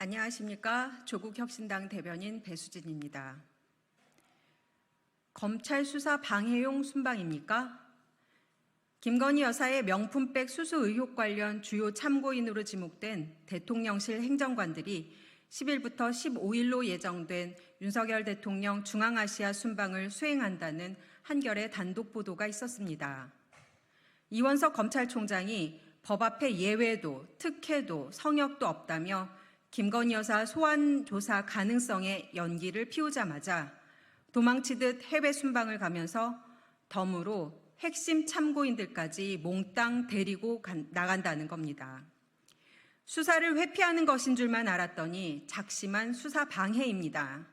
안녕하십니까. 조국혁신당 대변인 배수진입니다. 검찰 수사 방해용 순방입니까? 김건희 여사의 명품백 수수 의혹 관련 주요 참고인으로 지목된 대통령실 행정관들이 10일부터 15일로 예정된 윤석열 대통령 중앙아시아 순방을 수행한다는 한겨레 단독 보도가 있었습니다. 이원석 검찰총장이 법 앞에 예외도, 특혜도, 성역도 없다며 김건희 여사 소환 조사 가능성의 연기를 피우자마자 도망치듯 해외 순방을 가면서 덤으로 핵심 참고인들까지 몽땅 데리고 나간다는 겁니다. 수사를 회피하는 것인 줄만 알았더니 작심한 수사 방해입니다.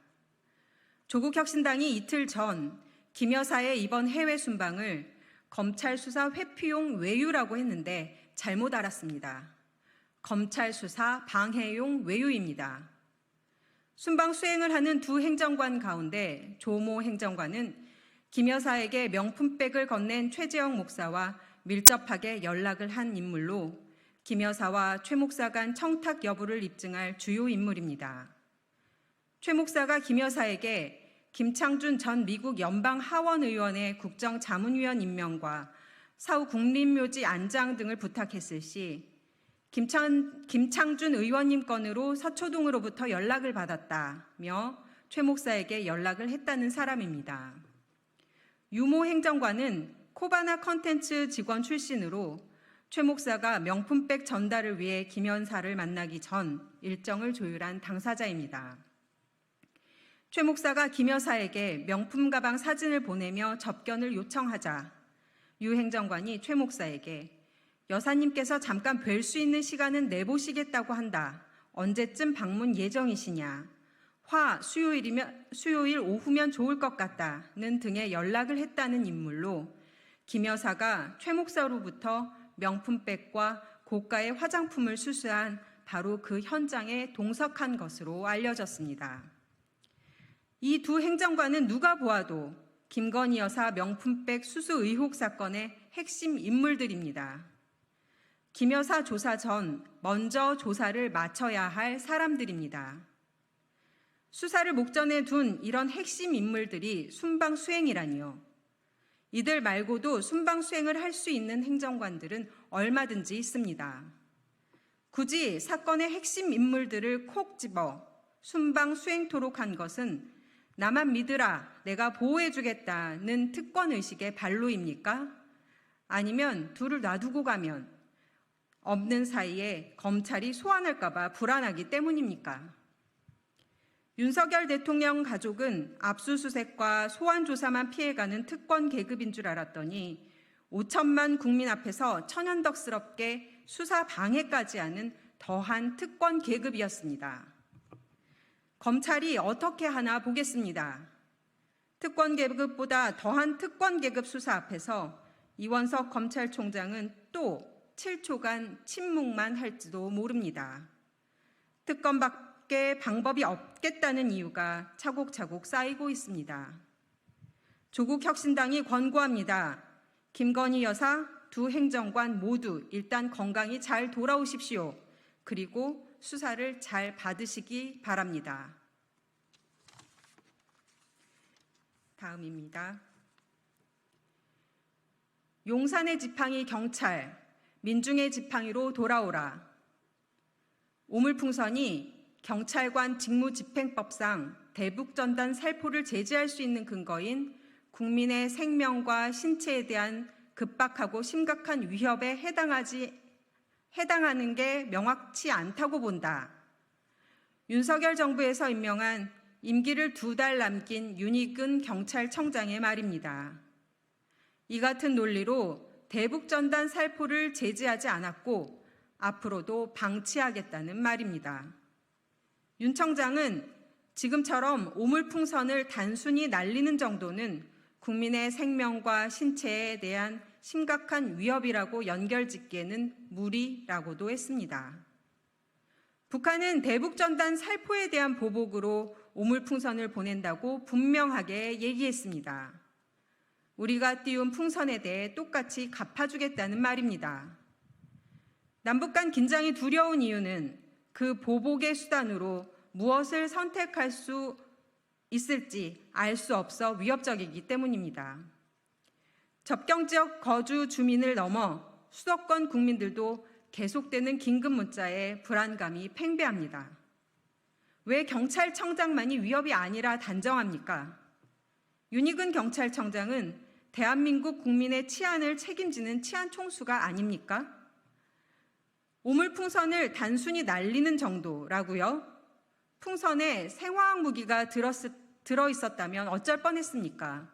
조국혁신당이 이틀 전 김 여사의 이번 해외 순방을 검찰 수사 회피용 외유라고 했는데 잘못 알았습니다. 검찰 수사 방해용 외유입니다. 순방 수행을 하는 두 행정관 가운데 조모 행정관은 김 여사에게 명품백을 건넨 최재형 목사와 밀접하게 연락을 한 인물로 김 여사와 최 목사 간 청탁 여부를 입증할 주요 인물입니다. 최 목사가 김 여사에게 김창준 전 미국 연방하원의원의 국정자문위원 임명과 사후 국립묘지 안장 등을 부탁했을 시 김창준 의원님 건으로 서초동으로부터 연락을 받았다며 최 목사에게 연락을 했다는 사람입니다. 유모 행정관은 코바나 컨텐츠 직원 출신으로 최 목사가 명품백 전달을 위해 김 여사를 만나기 전 일정을 조율한 당사자입니다. 최 목사가 김 여사에게 명품 가방 사진을 보내며 접견을 요청하자 유 행정관이 최 목사에게 여사님께서 잠깐 뵐 수 있는 시간은 내보시겠다고 한다. 언제쯤 방문 예정이시냐? 수요일 오후면 좋을 것 같다는 등의 연락을 했다는 인물로 김 여사가 최 목사로부터 명품백과 고가의 화장품을 수수한 바로 그 현장에 동석한 것으로 알려졌습니다. 이 두 행정관은 누가 보아도 김건희 여사 명품백 수수 의혹 사건의 핵심 인물들입니다. 김 여사 조사 전 먼저 조사를 마쳐야 할 사람들입니다. 수사를 목전에 둔 이런 핵심 인물들이 순방 수행이라니요. 이들 말고도 순방 수행을 할 수 있는 행정관들은 얼마든지 있습니다. 굳이 사건의 핵심 인물들을 콕 집어 순방 수행토록 한 것은 나만 믿으라, 내가 보호해주겠다는 특권의식의 발로입니까? 아니면 둘을 놔두고 가면 없는 사이에 검찰이 소환할까 봐 불안하기 때문입니까? 윤석열 대통령 가족은 압수수색과 소환조사만 피해가는 특권 계급인 줄 알았더니 5천만 국민 앞에서 천연덕스럽게 수사 방해까지 하는 더한 특권 계급이었습니다. 검찰이 어떻게 하나 보겠습니다. 특권 계급보다 더한 특권 계급 수사 앞에서 이원석 검찰총장은 또 7초간 침묵만 할지도 모릅니다. 특검밖에 방법이 없겠다는 이유가 차곡차곡 쌓이고 있습니다. 조국혁신당이 권고합니다. 김건희 여사 두 행정관 모두 일단 건강히 잘 돌아오십시오. 그리고 수사를 잘 받으시기 바랍니다. 다음입니다. 용산의 지팡이 경찰, 민중의 지팡이로 돌아오라. 오물풍선이 경찰관 직무집행법상 대북전단 살포를 제지할 수 있는 근거인 국민의 생명과 신체에 대한 급박하고 심각한 위협에 해당하는 게 명확치 않다고 본다. 윤석열 정부에서 임명한 임기를 2달 남긴 윤익은 경찰청장의 말입니다. 이 같은 논리로 대북전단 살포를 제지하지 않았고 앞으로도 방치하겠다는 말입니다. 윤 청장은 지금처럼 오물풍선을 단순히 날리는 정도는 국민의 생명과 신체에 대한 심각한 위협이라고 연결짓기에는 무리라고도 했습니다. 북한은 대북전단 살포에 대한 보복으로 오물풍선을 보낸다고 분명하게 얘기했습니다. 우리가 띄운 풍선에 대해 똑같이 갚아주겠다는 말입니다. 남북 간 긴장이 두려운 이유는 그 보복의 수단으로 무엇을 선택할 수 있을지 알 수 없어 위협적이기 때문입니다. 접경지역 거주 주민을 넘어 수도권 국민들도 계속되는 긴급 문자에 불안감이 팽배합니다. 왜 경찰청장만이 위협이 아니라 단정합니까? 윤희근 경찰청장은 대한민국 국민의 치안을 책임지는 치안 총수가 아닙니까? 오물풍선을 단순히 날리는 정도라고요? 풍선에 생화학 무기가 들어있었다면 어쩔 뻔했습니까?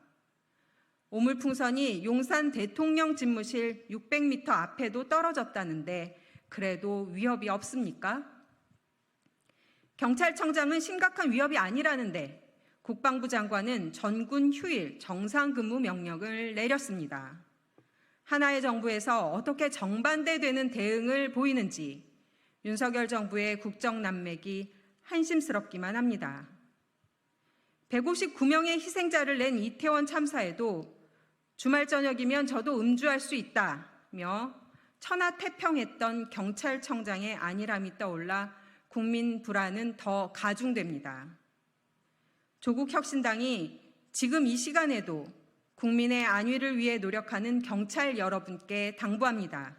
오물풍선이 용산 대통령 집무실 600m 앞에도 떨어졌다는데 그래도 위협이 없습니까? 경찰청장은 심각한 위협이 아니라는데 국방부 장관은 전군 휴일 정상근무 명령을 내렸습니다. 하나의 정부에서 어떻게 정반대되는 대응을 보이는지 윤석열 정부의 국정난맥이 한심스럽기만 합니다. 159명의 희생자를 낸 이태원 참사에도 주말 저녁이면 저도 음주할 수 있다며 천하태평했던 경찰청장의 안일함이 떠올라 국민 불안은 더 가중됩니다. 조국혁신당이 지금 이 시간에도 국민의 안위를 위해 노력하는 경찰 여러분께 당부합니다.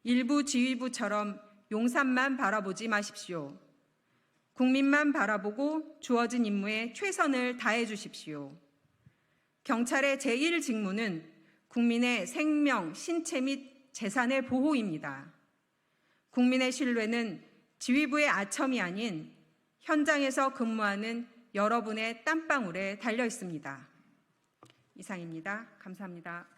일부 지휘부처럼 용산만 바라보지 마십시오. 국민만 바라보고 주어진 임무에 최선을 다해 주십시오. 경찰의 제1 직무는 국민의 생명, 신체 및 재산의 보호입니다. 국민의 신뢰는 지휘부의 아첨이 아닌 현장에서 근무하는 여러분의 땀방울에 달려 있습니다. 이상입니다. 감사합니다.